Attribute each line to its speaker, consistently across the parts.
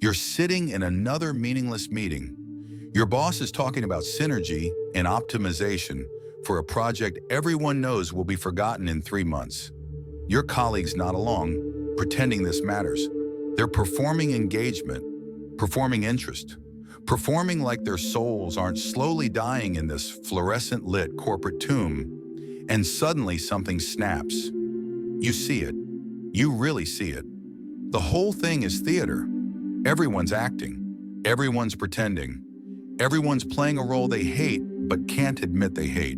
Speaker 1: You're sitting in another meaningless meeting. Your boss is talking about synergy and optimization for a project everyone knows will be forgotten in 3 months. Your colleagues nod along, pretending this matters. They're performing engagement, performing interest, performing like their souls aren't slowly dying in this fluorescent-lit corporate tomb, and suddenly something snaps. You see it. You really see it. The whole thing is theater. Everyone's acting. Everyone's pretending. Everyone's playing a role they hate but can't admit they hate.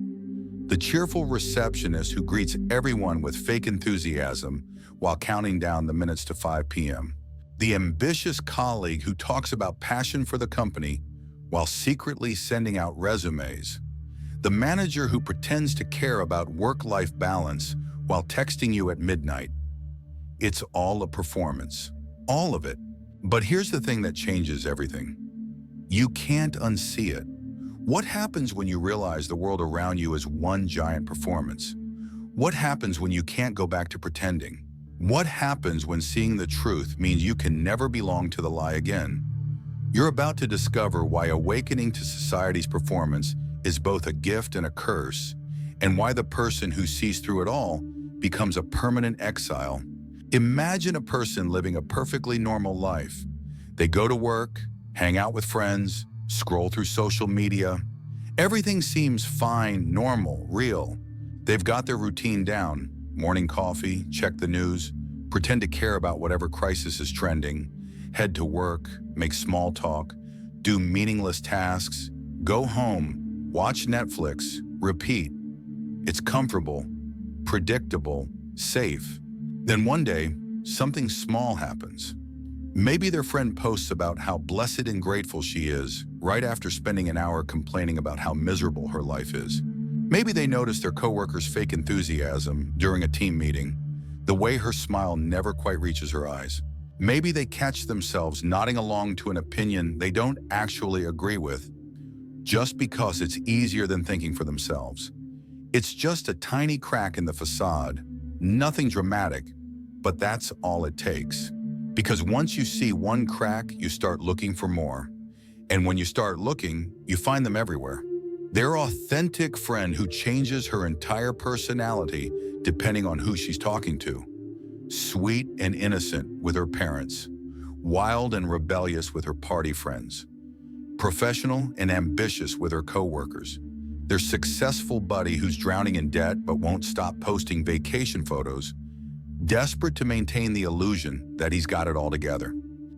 Speaker 1: The cheerful receptionist who greets everyone with fake enthusiasm while counting down the minutes to 5 p.m. The ambitious colleague who talks about passion for the company while secretly sending out resumes. The manager who pretends to care about work-life balance while texting you at midnight. It's all a performance. All of it. But here's the thing that changes everything. You can't unsee it. What happens when you realize the world around you is one giant performance? What happens when you can't go back to pretending? What happens when seeing the truth means you can never belong to the lie again? You're about to discover why awakening to society's performance is both a gift and a curse, and why the person who sees through it all becomes a permanent exile. Imagine a person living a perfectly normal life. They go to work, hang out with friends, scroll through social media. Everything seems fine, normal, real. They've got their routine down. Morning coffee, check the news, pretend to care about whatever crisis is trending, head to work, make small talk, do meaningless tasks, go home, watch Netflix, repeat. It's comfortable, predictable, safe. Then one day, something small happens. Maybe their friend posts about how blessed and grateful she is right after spending an hour complaining about how miserable her life is. Maybe they notice their coworker's fake enthusiasm during a team meeting, the way her smile never quite reaches her eyes. Maybe they catch themselves nodding along to an opinion they don't actually agree with, just because it's easier than thinking for themselves. It's just a tiny crack in the facade, nothing dramatic, but that's all it takes. Because once you see one crack, you start looking for more. And when you start looking, you find them everywhere. Their authentic friend who changes her entire personality depending on who she's talking to. Sweet and innocent with her parents. Wild and rebellious with her party friends. Professional and ambitious with her coworkers. Their successful buddy who's drowning in debt but won't stop posting vacation photos, desperate to maintain the illusion that he's got it all together.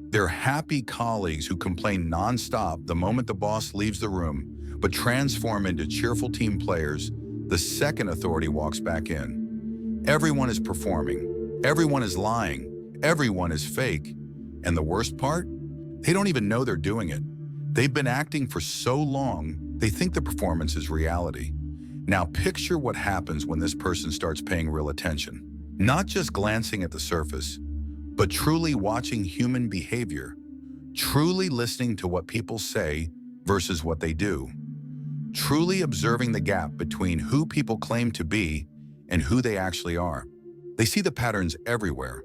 Speaker 1: Their happy colleagues who complain nonstop the moment the boss leaves the room, but transform into cheerful team players the second authority walks back in. Everyone is performing. Everyone is lying. Everyone is fake. And the worst part? They don't even know they're doing it. They've been acting for so long, they think the performance is reality. Now picture what happens when this person starts paying real attention. Not just glancing at the surface, but truly watching human behavior, truly listening to what people say versus what they do, truly observing the gap between who people claim to be and who they actually are. They see the patterns everywhere,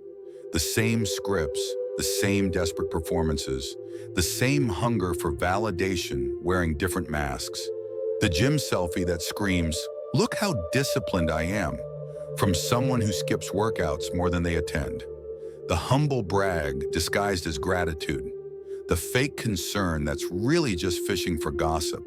Speaker 1: the same scripts, the same desperate performances, the same hunger for validation wearing different masks, the gym selfie that screams, "Look how disciplined I am," from someone who skips workouts more than they attend. The humble brag disguised as gratitude. The fake concern that's really just fishing for gossip.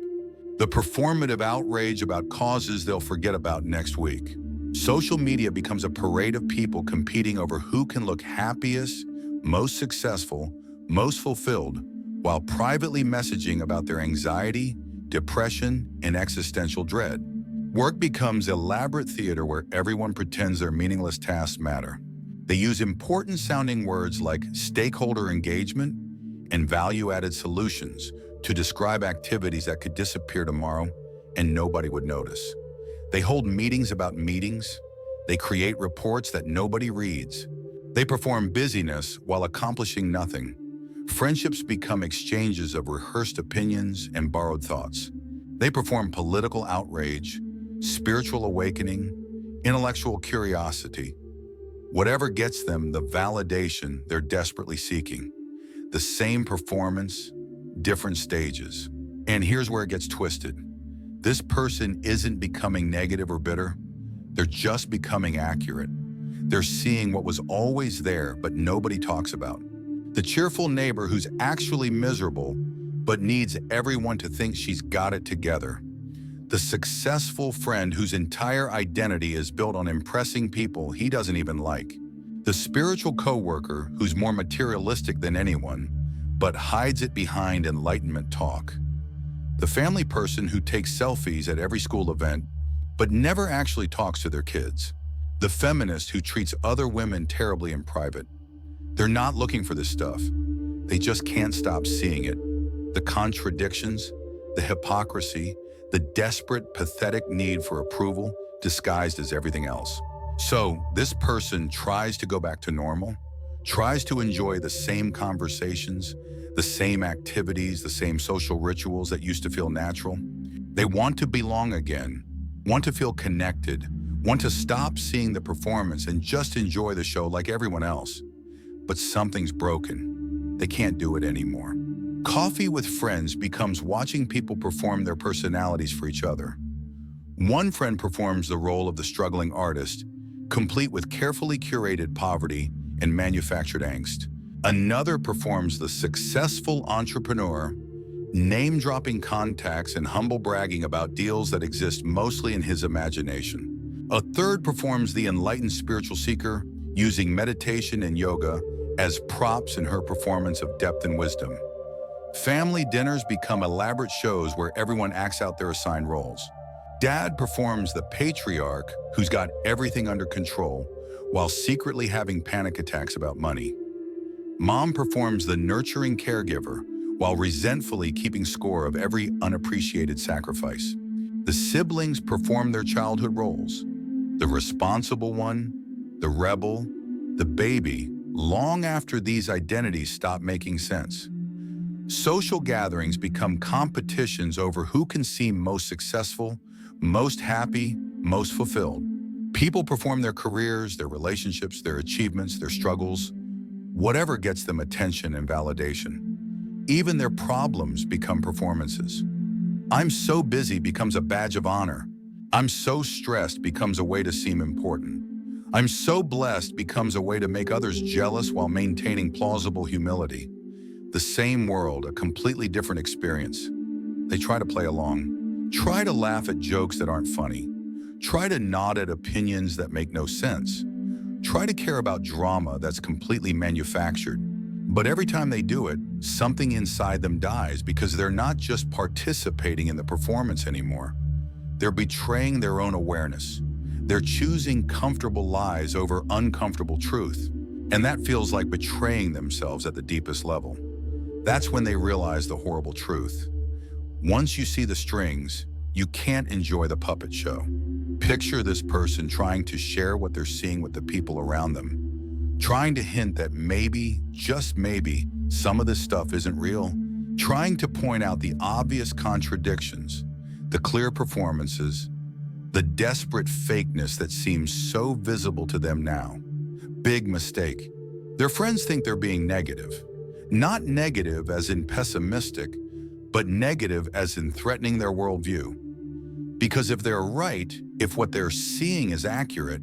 Speaker 1: The performative outrage about causes they'll forget about next week. Social media becomes a parade of people competing over who can look happiest, most successful, most fulfilled, while privately messaging about their anxiety, depression, and existential dread. Work becomes elaborate theater where everyone pretends their meaningless tasks matter. They use important-sounding words like stakeholder engagement and value-added solutions to describe activities that could disappear tomorrow and nobody would notice. They hold meetings about meetings. They create reports that nobody reads. They perform busyness while accomplishing nothing. Friendships become exchanges of rehearsed opinions and borrowed thoughts. They perform political outrage, spiritual awakening, intellectual curiosity. Whatever gets them the validation they're desperately seeking. The same performance, different stages. And here's where it gets twisted. This person isn't becoming negative or bitter. They're just becoming accurate. They're seeing what was always there, but nobody talks about. The cheerful neighbor who's actually miserable, but needs everyone to think she's got it together. The successful friend whose entire identity is built on impressing people he doesn't even like. The spiritual coworker who's more materialistic than anyone, but hides it behind enlightenment talk. The family person who takes selfies at every school event, but never actually talks to their kids. The feminist who treats other women terribly in private. They're not looking for this stuff. They just can't stop seeing it. The contradictions, the hypocrisy, the desperate, pathetic need for approval disguised as everything else. So this person tries to go back to normal, tries to enjoy the same conversations, the same activities, the same social rituals that used to feel natural. They want to belong again, want to feel connected, want to stop seeing the performance and just enjoy the show like everyone else. But something's broken. They can't do it anymore. Coffee with friends becomes watching people perform their personalities for each other. One friend performs the role of the struggling artist, complete with carefully curated poverty and manufactured angst. Another performs the successful entrepreneur, name-dropping contacts and humble bragging about deals that exist mostly in his imagination. A third performs the enlightened spiritual seeker, using meditation and yoga as props in her performance of depth and wisdom. Family dinners become elaborate shows where everyone acts out their assigned roles. Dad performs the patriarch who's got everything under control while secretly having panic attacks about money. Mom performs the nurturing caregiver while resentfully keeping score of every unappreciated sacrifice. The siblings perform their childhood roles. The responsible one, the rebel, the baby, long after these identities stop making sense. Social gatherings become competitions over who can seem most successful, most happy, most fulfilled. People perform their careers, their relationships, their achievements, their struggles, whatever gets them attention and validation. Even their problems become performances. I'm so busy becomes a badge of honor. I'm so stressed becomes a way to seem important. I'm so blessed becomes a way to make others jealous while maintaining plausible humility. The same world, a completely different experience. They try to play along. Try to laugh at jokes that aren't funny. Try to nod at opinions that make no sense. Try to care about drama that's completely manufactured. But every time they do it, something inside them dies because they're not just participating in the performance anymore. They're betraying their own awareness. They're choosing comfortable lies over uncomfortable truth. And that feels like betraying themselves at the deepest level. That's when they realize the horrible truth. Once you see the strings, you can't enjoy the puppet show. Picture this person trying to share what they're seeing with the people around them, trying to hint that maybe, just maybe, some of this stuff isn't real, trying to point out the obvious contradictions, the clear performances, the desperate fakeness that seems so visible to them now. Big mistake. Their friends think they're being negative. Not negative as in pessimistic, but negative as in threatening their worldview. Because if they're right, if what they're seeing is accurate,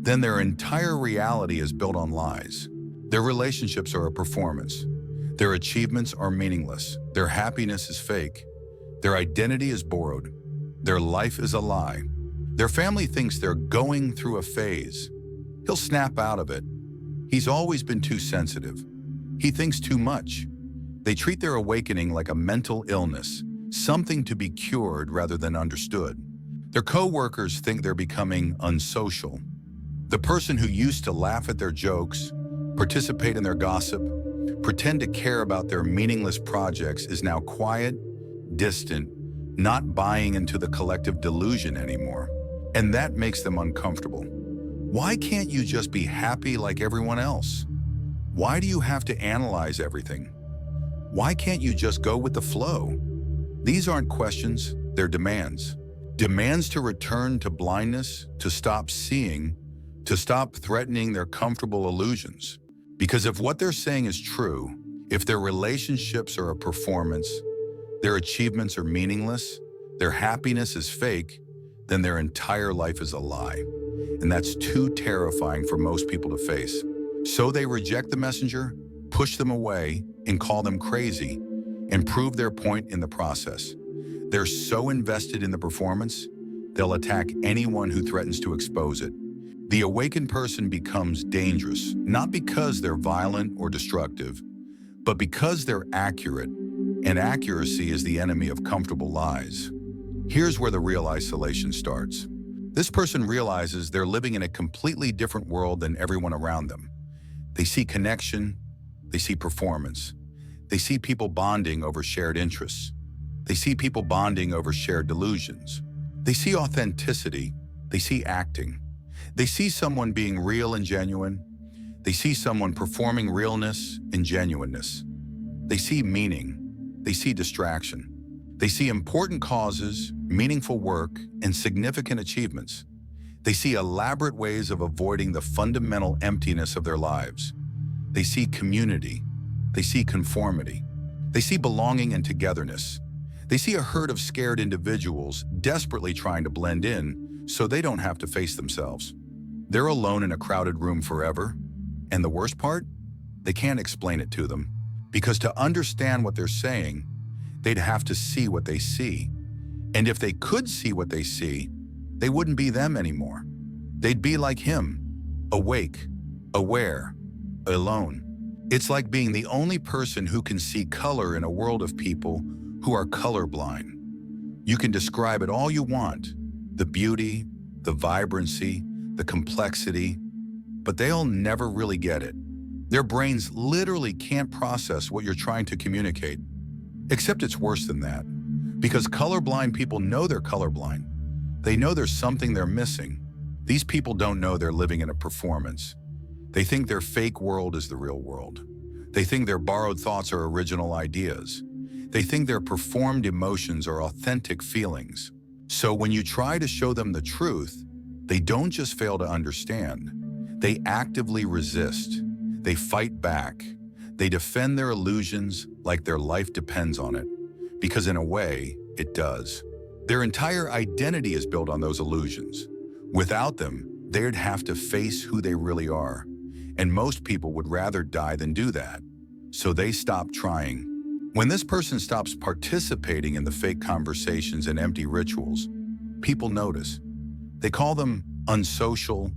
Speaker 1: then their entire reality is built on lies. Their relationships are a performance. Their achievements are meaningless. Their happiness is fake. Their identity is borrowed. Their life is a lie. Their family thinks they're going through a phase. He'll snap out of it. He's always been too sensitive. He thinks too much. They treat their awakening like a mental illness, something to be cured rather than understood. Their coworkers think they're becoming unsocial. The person who used to laugh at their jokes, participate in their gossip, pretend to care about their meaningless projects is now quiet, distant, not buying into the collective delusion anymore. And that makes them uncomfortable. Why can't you just be happy like everyone else? Why do you have to analyze everything? Why can't you just go with the flow? These aren't questions, they're demands. Demands to return to blindness, to stop seeing, to stop threatening their comfortable illusions. Because if what they're saying is true, If their relationships are a performance, their achievements are meaningless, their happiness is fake, then their entire life is a lie. And that's too terrifying for most people to face. So they reject the messenger, push them away, and call them crazy, and prove their point in the process. They're so invested in the performance, they'll attack anyone who threatens to expose it. The awakened person becomes dangerous, not because they're violent or destructive, but because they're accurate, and accuracy is the enemy of comfortable lies. Here's where the real isolation starts. This person realizes they're living in a completely different world than everyone around them. They see connection, they see performance, they see people bonding over shared interests, they see people bonding over shared delusions, they see authenticity, they see acting, they see someone being real and genuine, they see someone performing realness and genuineness, they see meaning, they see distraction, they see important causes, meaningful work, and significant achievements. They see elaborate ways of avoiding the fundamental emptiness of their lives. They see community. They see conformity. They see belonging and togetherness. They see a herd of scared individuals desperately trying to blend in so they don't have to face themselves. They're alone in a crowded room forever. And the worst part? They can't explain it to them. Because to understand what they're saying, they'd have to see what they see. And if they could see what they see, they wouldn't be them anymore. They'd be like him, awake, aware, alone. It's like being the only person who can see color in a world of people who are colorblind. You can describe it all you want, the beauty, the vibrancy, the complexity, but they'll never really get it. Their brains literally can't process what you're trying to communicate. Except it's worse than that. Because colorblind people know they're colorblind. They know there's something they're missing. These people don't know they're living in a performance. They think their fake world is the real world. They think their borrowed thoughts are original ideas. They think their performed emotions are authentic feelings. So when you try to show them the truth, they don't just fail to understand. They actively resist. They fight back. They defend their illusions like their life depends on it, because in a way, it does. Their entire identity is built on those illusions. Without them, they'd have to face who they really are, and most people would rather die than do that. So they stop trying. When this person stops participating in the fake conversations and empty rituals, people notice. They call them unsocial,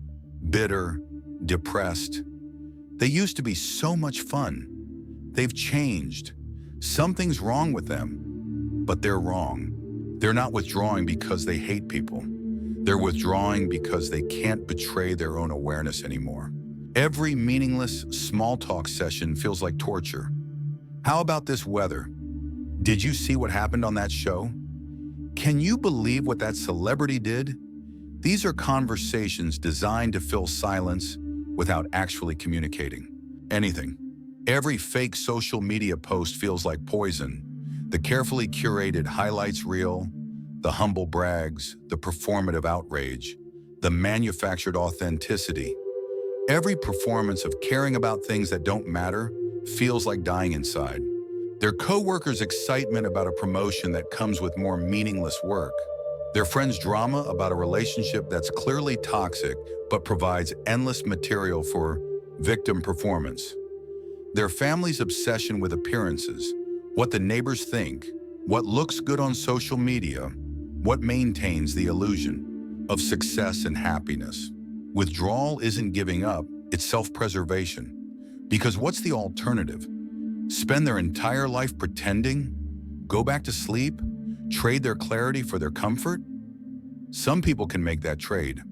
Speaker 1: bitter, depressed. They used to be so much fun. They've changed. Something's wrong with them, but they're wrong. They're not withdrawing because they hate people. They're withdrawing because they can't betray their own awareness anymore. Every meaningless small talk session feels like torture. How about this weather? Did you see what happened on that show? Can you believe what that celebrity did? These are conversations designed to fill silence without actually communicating anything. Every fake social media post feels like poison. The carefully curated highlights reel, the humble brags, the performative outrage, the manufactured authenticity. Every performance of caring about things that don't matter feels like dying inside. Their coworkers' excitement about a promotion that comes with more meaningless work. Their friends' drama about a relationship that's clearly toxic but provides endless material for victim performance. Their family's obsession with appearances, what the neighbors think, what looks good on social media, what maintains the illusion of success and happiness. Withdrawal isn't giving up, it's self-preservation. Because what's the alternative? Spend their entire life pretending? Go back to sleep? Trade their clarity for their comfort? Some people can make that trade.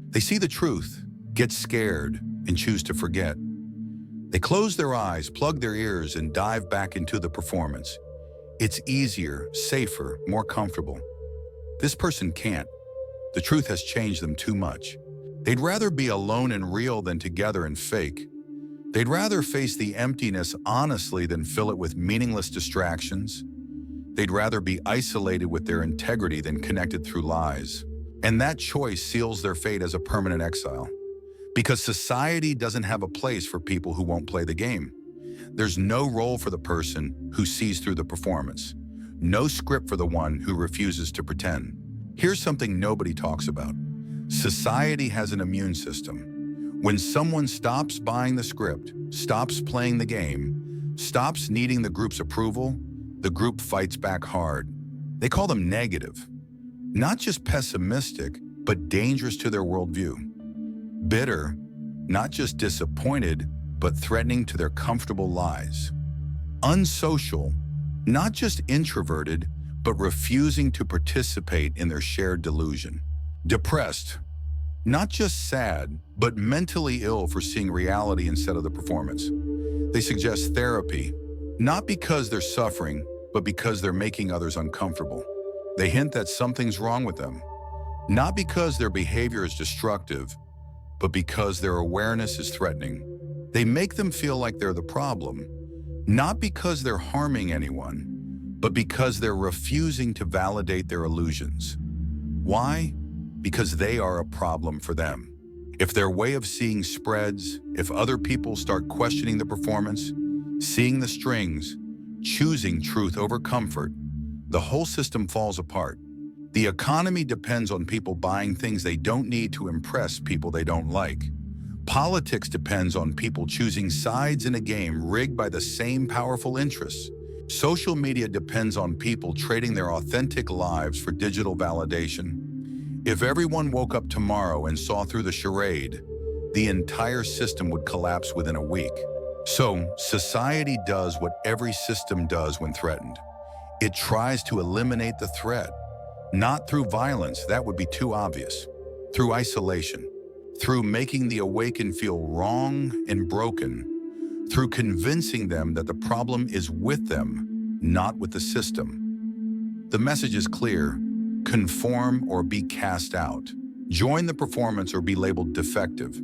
Speaker 1: They see the truth, get scared, and choose to forget. They close their eyes, plug their ears, and dive back into the performance. It's easier, safer, more comfortable. This person can't. The truth has changed them too much. They'd rather be alone and real than together and fake. They'd rather face the emptiness honestly than fill it with meaningless distractions. They'd rather be isolated with their integrity than connected through lies. And that choice seals their fate as a permanent exile. Because society doesn't have a place for people who won't play the game. There's no role for the person who sees through the performance. No script for the one who refuses to pretend. Here's something nobody talks about. Society has an immune system. When someone stops buying the script, stops playing the game, stops needing the group's approval, the group fights back hard. They call them negative. Not just pessimistic, but dangerous to their worldview. Bitter, not just disappointed, but threatening to their comfortable lives. Unsocial, not just introverted, but refusing to participate in their shared delusion. Depressed, not just sad, but mentally ill for seeing reality instead of the performance. They suggest therapy, not because they're suffering, but because they're making others uncomfortable. They hint that something's wrong with them, not because their behavior is destructive, but because their awareness is threatening. They make them feel like they're the problem, not because they're harming anyone, but because they're refusing to validate their illusions. Why? Because they are a problem for them. If their way of seeing spreads, if other people start questioning the performance, seeing the strings, choosing truth over comfort, the whole system falls apart. The economy depends on people buying things they don't need to impress people they don't like. Politics depends on people choosing sides in a game rigged by the same powerful interests. Social media depends on people trading their authentic lives for digital validation. If everyone woke up tomorrow and saw through the charade, the entire system would collapse within a week. So, society does what every system does when threatened. It tries to eliminate the threat, not through violence, that would be too obvious, through isolation, through making the awakened feel wrong and broken, through convincing them that the problem is with them, not with the system. The message is clear: conform or be cast out. Join the performance or be labeled defective.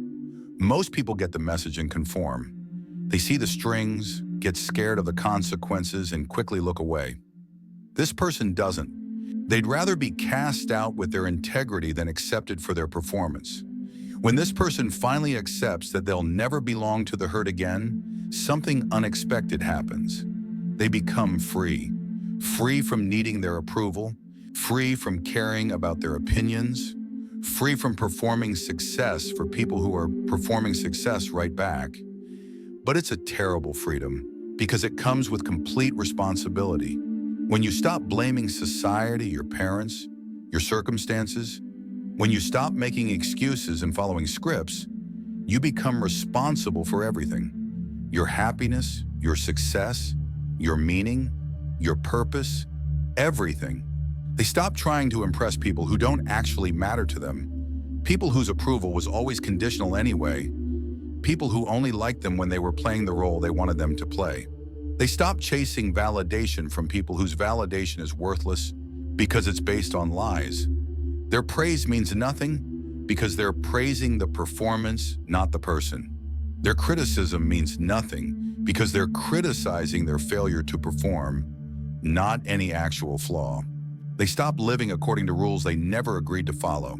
Speaker 1: Most people get the message and conform. They see the strings, get scared of the consequences, and quickly look away. This person doesn't. They'd rather be cast out with their integrity than accepted for their performance. When this person finally accepts that they'll never belong to the herd again, something unexpected happens. They become free. Free from needing their approval, free from caring about their opinions, free from performing success for people who are performing success right back. But it's a terrible freedom because it comes with complete responsibility. When you stop blaming society, your parents, your circumstances, when you stop making excuses and following scripts, you become responsible for everything. Your happiness, your success, your meaning, your purpose, everything. They stop trying to impress people who don't actually matter to them, people whose approval was always conditional anyway, people who only liked them when they were playing the role they wanted them to play. They stop chasing validation from people whose validation is worthless because it's based on lies. Their praise means nothing because they're praising the performance, not the person. Their criticism means nothing because they're criticizing their failure to perform, not any actual flaw. They stop living according to rules they never agreed to follow.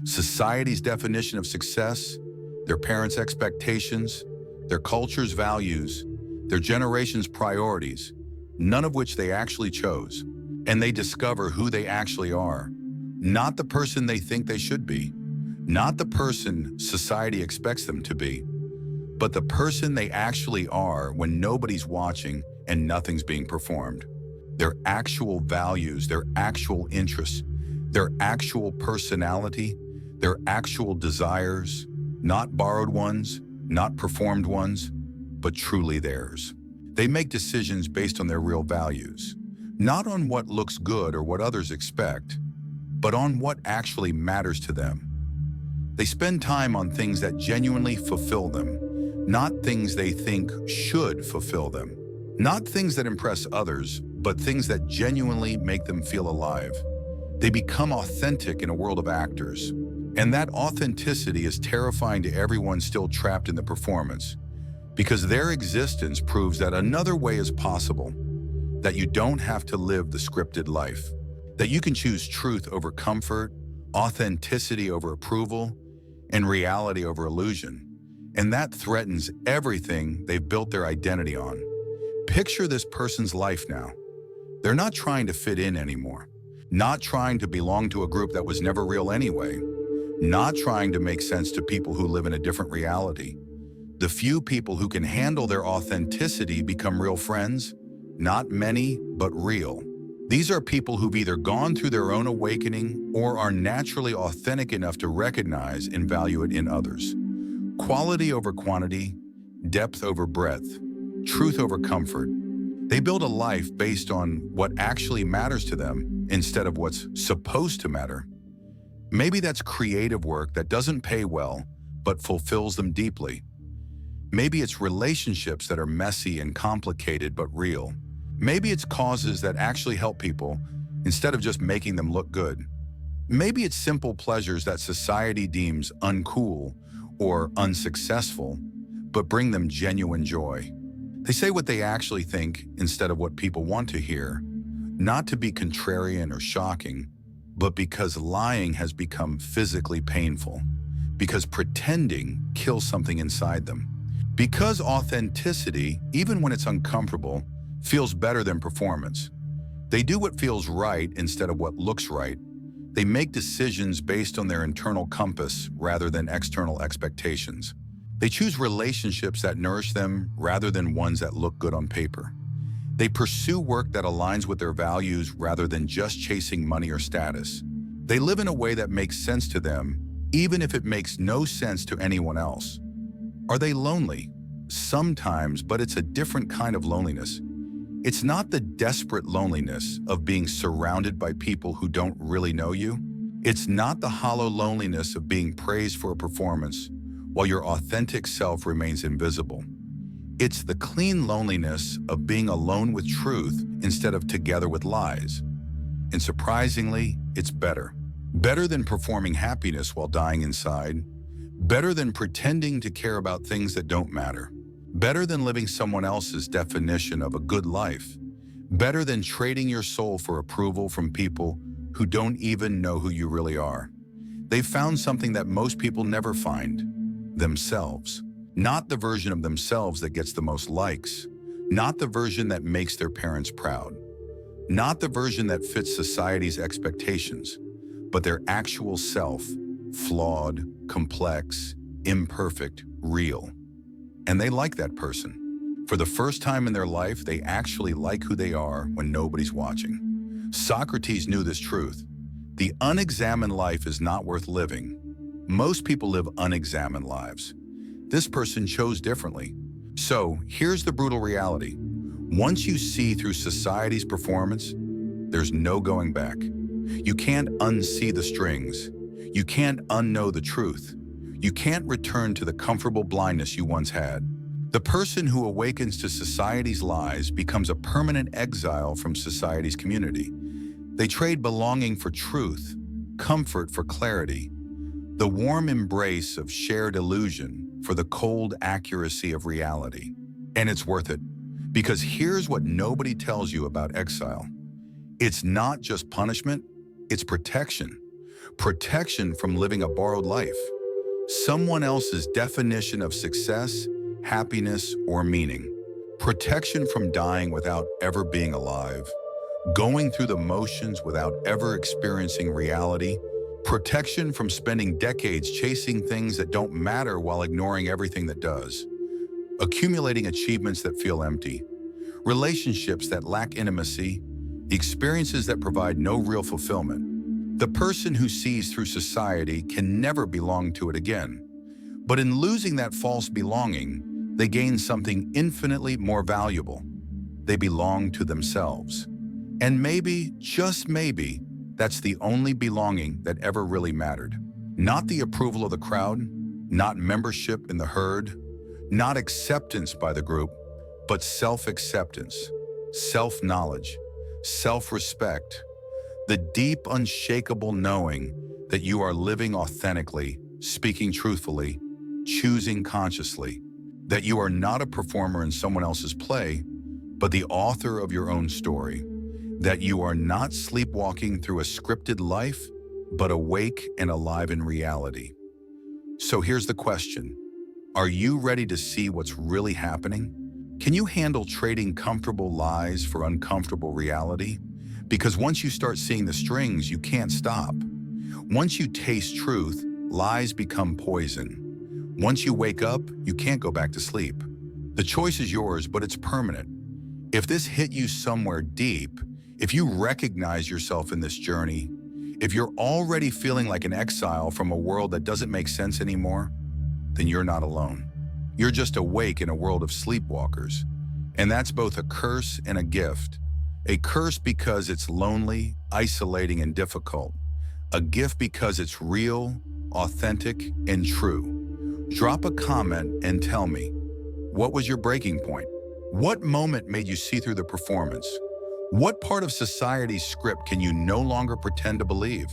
Speaker 1: Society's definition of success, their parents' expectations, their culture's values, their generation's priorities, none of which they actually chose. And they discover who they actually are, not the person they think they should be, not the person society expects them to be, but the person they actually are when nobody's watching and nothing's being performed. Their actual values, their actual interests, their actual personality, their actual desires, not borrowed ones, not performed ones, but truly theirs. They make decisions based on their real values, not on what looks good or what others expect, but on what actually matters to them. They spend time on things that genuinely fulfill them, not things they think should fulfill them. Not things that impress others, but things that genuinely make them feel alive. They become authentic in a world of actors. And that authenticity is terrifying to everyone still trapped in the performance, because their existence proves that another way is possible, that you don't have to live the scripted life, that you can choose truth over comfort, authenticity over approval, and reality over illusion. And that threatens everything they've built their identity on. Picture this person's life now. They're not trying to fit in anymore, not trying to belong to a group that was never real anyway, not trying to make sense to people who live in a different reality. The few people who can handle their authenticity become real friends, not many, but real. These are people who've either gone through their own awakening or are naturally authentic enough to recognize and value it in others. Quality over quantity, depth over breadth, truth over comfort. They build a life based on what actually matters to them instead of what's supposed to matter. Maybe that's creative work that doesn't pay well, but fulfills them deeply. Maybe it's relationships that are messy and complicated but real. Maybe it's causes that actually help people instead of just making them look good. Maybe it's simple pleasures that society deems uncool or unsuccessful, but bring them genuine joy. They say what they actually think instead of what people want to hear, not to be contrarian or shocking, but because lying has become physically painful, because pretending kills something inside them, because authenticity, even when it's uncomfortable, feels better than performance. They do what feels right instead of what looks right. They make decisions based on their internal compass rather than external expectations. They choose relationships that nourish them rather than ones that look good on paper. They pursue work that aligns with their values rather than just chasing money or status. They live in a way that makes sense to them, even if it makes no sense to anyone else. Are they lonely? Sometimes, but it's a different kind of loneliness. It's not the desperate loneliness of being surrounded by people who don't really know you. It's not the hollow loneliness of being praised for a performance while your authentic self remains invisible. It's the clean loneliness of being alone with truth instead of together with lies. And surprisingly, it's better. Better than performing happiness while dying inside. Better than pretending to care about things that don't matter. Better than living someone else's definition of a good life. Better than trading your soul for approval from people who don't even know who you really are. They've found something that most people never find: themselves. Not the version of themselves that gets the most likes. Not the version that makes their parents proud. Not the version that fits society's expectations, but their actual self, flawed, complex, imperfect, real. And they like that person. For the first time in their life, they actually like who they are when nobody's watching. Socrates knew this truth. The unexamined life is not worth living. Most people live unexamined lives. This person chose differently. So here's the brutal reality. Once you see through society's performance, there's no going back. You can't unsee the strings. You can't unknow the truth. You can't return to the comfortable blindness you once had. The person who awakens to society's lies becomes a permanent exile from society's community. They trade belonging for truth, comfort for clarity, the warm embrace of shared illusion for the cold accuracy of reality. And it's worth it, because here's what nobody tells you about exile. It's not just punishment, it's protection. Protection from living a borrowed life. Someone else's definition of success, happiness, or meaning. Protection from dying without ever being alive. Going through the motions without ever experiencing reality. Protection from spending decades chasing things that don't matter while ignoring everything that does. Accumulating achievements that feel empty. Relationships that lack intimacy. Experiences that provide no real fulfillment. The person who sees through society can never belong to it again. But in losing that false belonging, they gain something infinitely more valuable. They belong to themselves. And maybe, just maybe, that's the only belonging that ever really mattered. Not the approval of the crowd, not membership in the herd, not acceptance by the group, but self-acceptance, self-knowledge, self-respect, the deep, unshakable knowing that you are living authentically, speaking truthfully, choosing consciously, that you are not a performer in someone else's play, but the author of your own story, that you are not sleepwalking through a scripted life, but awake and alive in reality. So here's the question. Are you ready to see what's really happening? Can you handle trading comfortable lies for uncomfortable reality? Because once you start seeing the strings, you can't stop. Once you taste truth, lies become poison. Once you wake up, you can't go back to sleep. The choice is yours, but it's permanent. If this hit you somewhere deep, if you recognize yourself in this journey, if you're already feeling like an exile from a world that doesn't make sense anymore, then you're not alone. You're just awake in a world of sleepwalkers. And that's both a curse and a gift. A curse because it's lonely, isolating, and difficult. A gift because it's real, authentic, and true. Drop a comment and tell me, what was your breaking point? What moment made you see through the performance? What part of society's script can you no longer pretend to believe?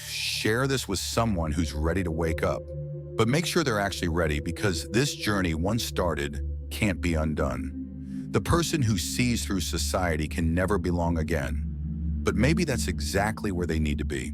Speaker 1: Share this with someone who's ready to wake up. But make sure they're actually ready, because this journey, once started, can't be undone. The person who sees through society can never belong again. But maybe that's exactly where they need to be.